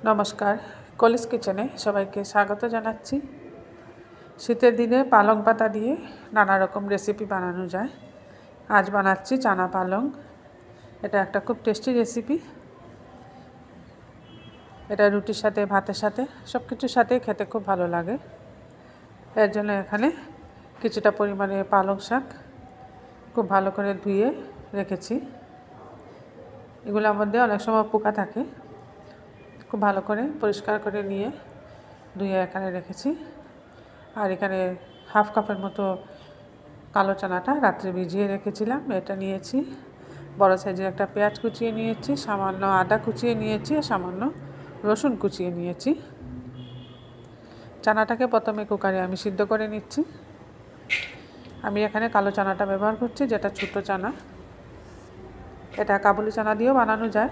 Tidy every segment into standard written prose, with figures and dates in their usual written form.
নমস্কার, কলিস কিচেনে সবাইকে স্বাগত জানাচ্ছি। শীতের দিনে পালং পাতা দিয়ে নানা রকম রেসিপি বানানো যায়। আজ বানাচ্ছি চানা পালং। এটা একটা খুব টেস্টি রেসিপি। এটা রুটির সাথে, ভাতের সাথে, সব কিছুর সাথে খেতে খুব ভালো লাগে। এর জন্য এখানে কিছুটা পরিমাণে পালং শাক খুব ভালো করে ধুয়ে রেখেছি। এগুলোর মধ্যে অনেক সময় পোকা থাকে, খুব ভালো করে পরিষ্কার করে নিয়ে ধুয়ে এখানে রেখেছি। আর এখানে হাফ কাপের মতো কালো চানাটা রাত্রে ভিজিয়ে রেখেছিলাম, এটা নিয়েছি। বড় সাইজের একটা পেঁয়াজ কুচিয়ে নিয়েছি, সামান্য আদা কুচিয়ে নিয়েছি, আর সামান্য রসুন কুচিয়ে নিয়েছি। চানাটাকে প্রথমে কুকারে আমি সিদ্ধ করে নিচ্ছি। আমি এখানে কালো চানাটা ব্যবহার করছি, যেটা ছোটো চানা। এটা কাবুলি চানা দিয়েও বানানো যায়,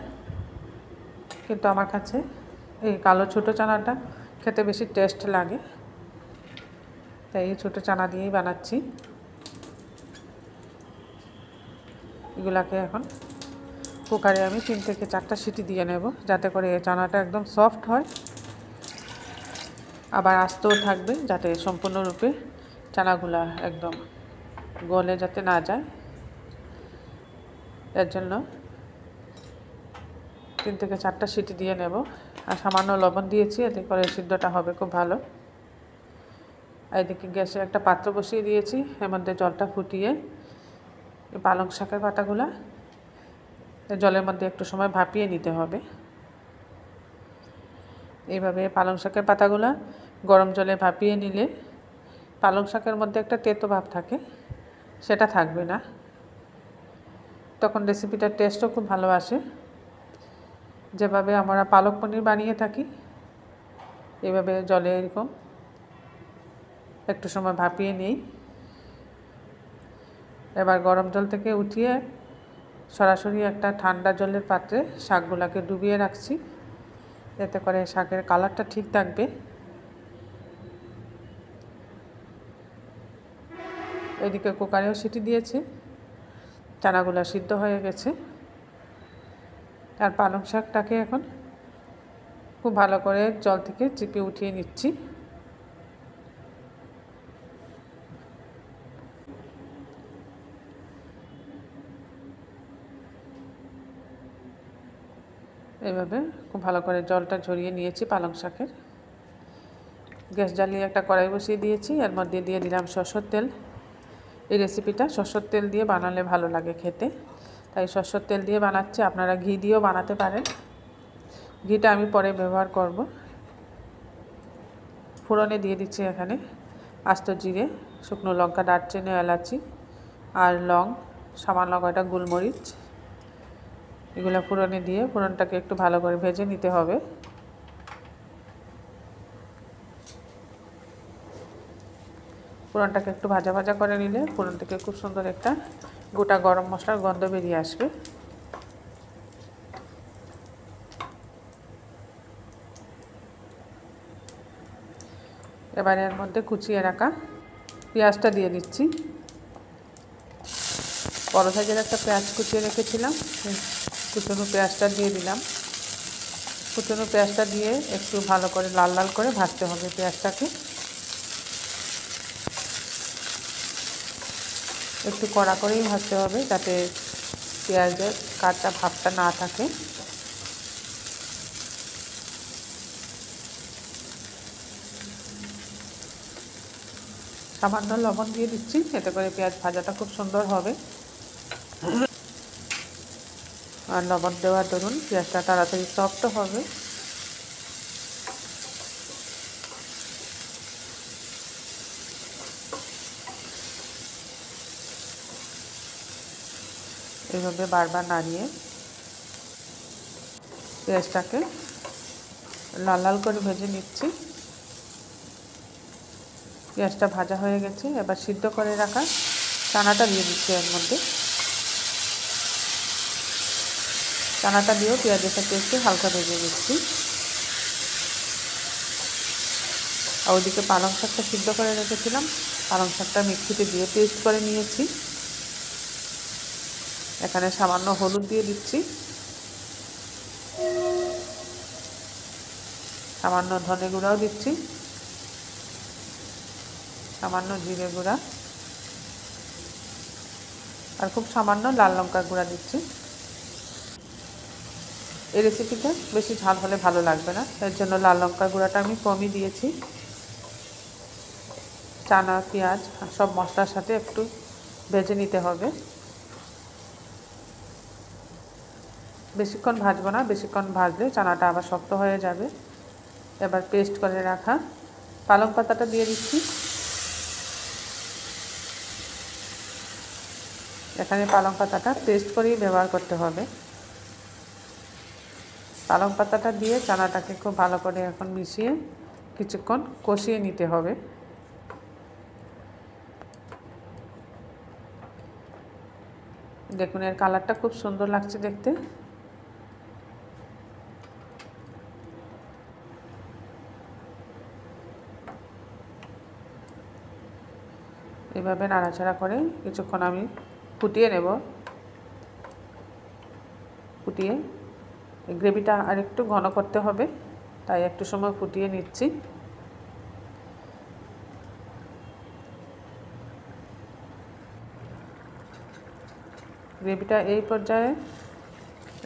কিন্তু আমার কাছে এই কালো ছোটো চানাটা খেতে বেশি টেস্ট লাগে, তাই এই ছোটো চানা দিয়েই বানাচ্ছি। এগুলাকে এখন কুকারে আমি 3 থেকে 4টা সিটি দিয়ে নেব, যাতে করে এই চানাটা একদম সফট হয়, আবার আস্তেও থাকবে, যাতে সম্পূর্ণরূপে চানাগুলা একদম গলে যাতে না যায়। এর জন্য 3 থেকে 4টা সিটি দিয়ে নেব। আর সামান্য লবণ দিয়েছি, এতে করে সিদ্ধটা হবে খুব ভালো। এদিকে গ্যাসে একটা পাত্র বসিয়ে দিয়েছি, এর মধ্যে জলটা ফুটিয়ে এই পালং শাকের পাতাগুলা জলের মধ্যে একটু সময় ভাপিয়ে নিতে হবে। এইভাবে পালং শাকের পাতাগুলা গরম জলে ভাপিয়ে নিলে পালং শাকের মধ্যে একটা তেতো ভাব থাকে, সেটা থাকবে না। তখন রেসিপিটার টেস্টও খুব ভালো আসে। যেভাবে আমরা পালক পনির বানিয়ে থাকি, এভাবে জলে এরকম একটু সময় ভাপিয়ে নিই। এবার গরম জল থেকে উঠিয়ে সরাসরি একটা ঠান্ডা জলের পাত্রে শাকগুলোকে ডুবিয়ে রাখছি, এতে করে শাকের কালারটা ঠিক থাকবে। এদিকে কুকারেও সিটি দিয়েছে, চানাগুলো সিদ্ধ হয়ে গেছে। আর পালং শাকটাকে এখন খুব ভালো করে জল থেকে চিপে উঠিয়ে নিচ্ছি। এইভাবে খুব ভালো করে জলটা ঝরিয়ে নিয়েছি পালং শাকের। গ্যাস জ্বালিয়ে একটা কড়াই বসিয়ে দিয়েছি, এর মধ্যে দিয়ে দিলাম সরষের তেল। এই রেসিপিটা সরষের তেল দিয়ে বানালে ভালো লাগে খেতে, তাই সরষের তেল দিয়ে বানাচ্ছি। আপনারা ঘি দিয়েও বানাতে পারেন, ঘিটা আমি পরে ব্যবহার করব। ফোড়নে দিয়ে দিচ্ছি এখানে আস্ত জিরে, শুকনো লঙ্কা, দারচিনি, এলাচি আর লং, সামান্য কয়টা গোলমরিচ। এগুলো ফোড়নে দিয়ে ফোড়নটাকে একটু ভালো করে ভেজে নিতে হবে। ফোড়নটাকে একটু ভাজা ভাজা করে নিলে ফোড়ন থেকে খুব সুন্দর একটা গোটা গরম মশলার গন্ধ বেরিয়ে আসবে। এবারে এর মধ্যে কুচিয়ে রাখা পেঁয়াজটা দিয়ে দিচ্ছি। বড় সাইজের একটা পেঁয়াজ কুচিয়ে রেখেছিলাম, কুচনো পেঁয়াজটা দিয়ে দিলাম। কুচনো পেঁয়াজটা দিয়ে একটু ভালো করে লাল লাল করে ভাজতে হবে পেঁয়াজটাকে। একটু কড়া করেই ভাজতে হবে, যাতে পেঁয়াজের কাঁচা ভাবটা না থাকে। সামান্য লবণ দিয়ে দিচ্ছি, এতে করে পেঁয়াজ ভাজাটা খুব সুন্দর হবে। আর লবণ দেওয়ার দরুন পেঁয়াজটা তাড়াতাড়ি সফট হবে। এইভাবে বারবার নাড়িয়ে পেঁয়াজটাকে লাল লাল করে ভেজে নিচ্ছি। পেঁয়াজটা ভাজা হয়ে গেছে, এবার সিদ্ধ করে রাখা চানাটা দিয়ে দিচ্ছি এর মধ্যে। চানাটা দিয়েও পেঁয়াজের সাথে একটু হালকা ভেজে নিচ্ছি। আর ওইদিকে পালং শাকটা সিদ্ধ করে রেখেছিলাম, পালং শাকটা মিক্সিতে দিয়ে পেস্ট করে নিয়েছি। এখানে সামান্য হলুদ দিয়ে দিচ্ছি। সামান্য ধনে গুঁড়াও দিচ্ছি, সামান্য জিরে গুঁড়া আর খুব সামান্য লাল লঙ্কার গুঁড়া দিচ্ছি। এই রেসিপিতে বেশি ঝাল হলে ভালো লাগবে না, এর জন্য লাল লঙ্কার গুঁড়াটা আমি কমই দিয়েছি। চানা, পেঁয়াজ আর সব মশলার সাথে একটু ভেজে নিতে হবে। বেশিক্ষণ ভাজবো না, বেশিক্ষণ ভাজলে চানাটা আবার শক্ত হয়ে যাবে। এবার পেস্ট করে রাখা পালং পাতাটা দিয়ে দিচ্ছি। এখানে পালং পাতাটা পেস্ট করেই ব্যবহার করতে হবে। পালং পাতাটা দিয়ে চানাটাকে খুব ভালো করে এখন মিশিয়ে কিছুক্ষণ কষিয়ে নিতে হবে। দেখুন এর কালারটা খুব সুন্দর লাগছে দেখতে। এভাবে নাড়াচাড়া করে কিছুক্ষণ আমি ফুটিয়ে নেব। ফুটিয়ে গ্রেভিটা আর একটু ঘন করতে হবে, তাই একটু সময় ফুটিয়ে নিচ্ছি। গ্রেভিটা এই পর্যায়ে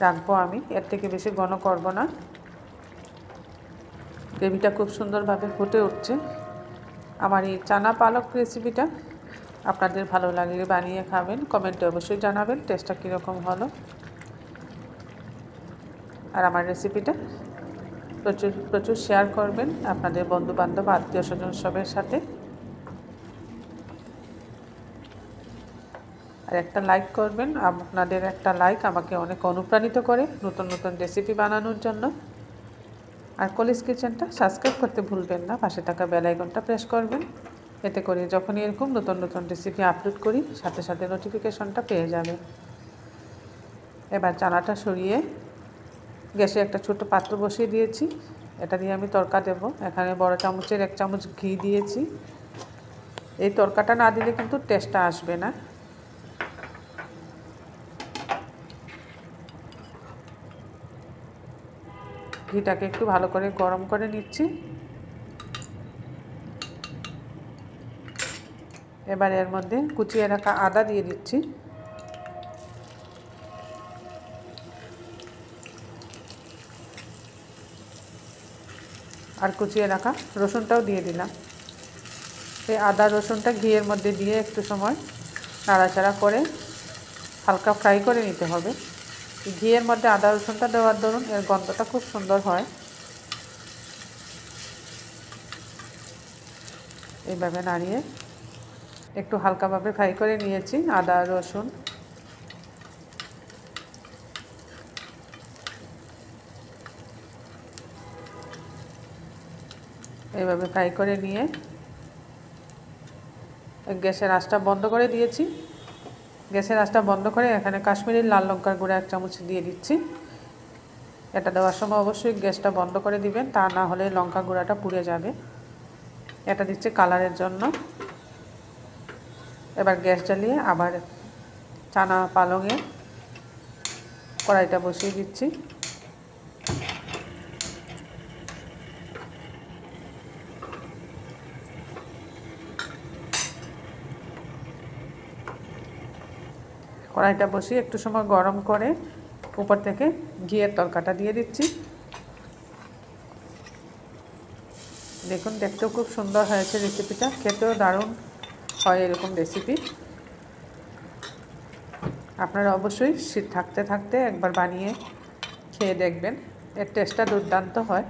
রাখবো আমি, এর থেকে বেশি ঘন করব না। গ্রেভিটা খুব সুন্দরভাবে ফুটে উঠছে। আমার এই চানা পালক রেসিপিটা আপনাদের ভালো লাগলে বানিয়ে খাবেন, কমেন্টে অবশ্যই জানাবেন টেস্টটা কীরকম হলো। আর আমার রেসিপিটা প্রচুর প্রচুর শেয়ার করবেন আপনাদের বন্ধুবান্ধব, আত্মীয় স্বজন সবের সাথে। আর একটা লাইক করবেন, আপনাদের একটা লাইক আমাকে অনেক অনুপ্রাণিত করে নতুন নতুন রেসিপি বানানোর জন্য। আর কলিজ কিচেনটা সাবস্ক্রাইব করতে ভুলবেন না, পাশে থাকা বেল আইকনটা প্রেস করবেন, এতে করে যখনই এরকম নতুন নতুন রেসিপি আপলোড করি সাথে সাথে নোটিফিকেশনটা পেয়ে যাবেন। এবার চানাটা সরিয়ে গ্যাসে একটা ছোট পাত্র বসিয়ে দিয়েছি, এটা দিয়ে আমি তড়কা দেব। এখানে বড় চামচের 1 চামচ ঘি দিয়েছি। এই তড়কাটা না দিলে কিন্তু টেস্টটা আসবে না। ঘিটাকে একটু ভালো করে গরম করে নিচ্ছি। এবার এর মধ্যে কুচিয়ে রাখা আদা দিয়ে দিচ্ছি। আর কুচিয়ে রাখা রসুনটাও দিয়ে দিলাম। এই আদা রসুনটা ঘিয়ের মধ্যে দিয়ে একটু সময় নাড়াচাড়া করে হালকা ফ্রাই করে নিতে হবে। ঘিয়ের মধ্যে আদা রসুনটা দেওয়ার দরুন এর গন্ধটা খুব সুন্দর হয়। এইভাবে নাড়িয়ে একটু হালকাভাবে ফ্রাই করে নিয়েছি আদা রসুন। এইভাবে ফ্রাই করে নিয়ে গ্যাসের আঁচটা বন্ধ করে দিয়েছি। গ্যাসের আঁচটা বন্ধ করে এখানে কাশ্মীরি লাল লঙ্কার গুঁড়া 1 চামচ দিয়ে দিচ্ছি। এটা দেওয়ার সময় অবশ্যই গ্যাসটা বন্ধ করে দিবেন, তা না হলে লঙ্কা গুঁড়াটা পুড়ে যাবে। এটা দিচ্ছি কালারের জন্য। এবার গ্যাস জ্বালিয়ে আবার চানা পালংয়ে কড়াইটা বসিয়ে দিচ্ছি। কড়াইটা বসিয়ে একটু সময় গরম করে উপর থেকে ঘিয়ের তড়কাটা দিয়ে দিচ্ছি। দেখুন দেখতেও খুব সুন্দর হয়েছে রেসিপিটা, খেতেও দারুণ হয় এরকম রেসিপি। আপনারা অবশ্যই শীত থাকতে থাকতে একবার বানিয়ে খেয়ে দেখবেন, এর টেস্টটা দুর্দান্ত হয়।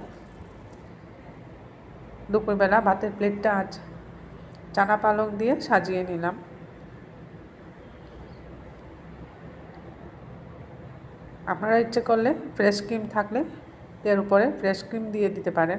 দুপুরবেলা ভাতের প্লেটটা আজ চানা পালং দিয়ে সাজিয়ে নিলাম। আপনারা ইচ্ছে করলে ফ্রেশ ক্রিম থাকলে এর উপরে ফ্রেশ ক্রিম দিয়ে দিতে পারেন।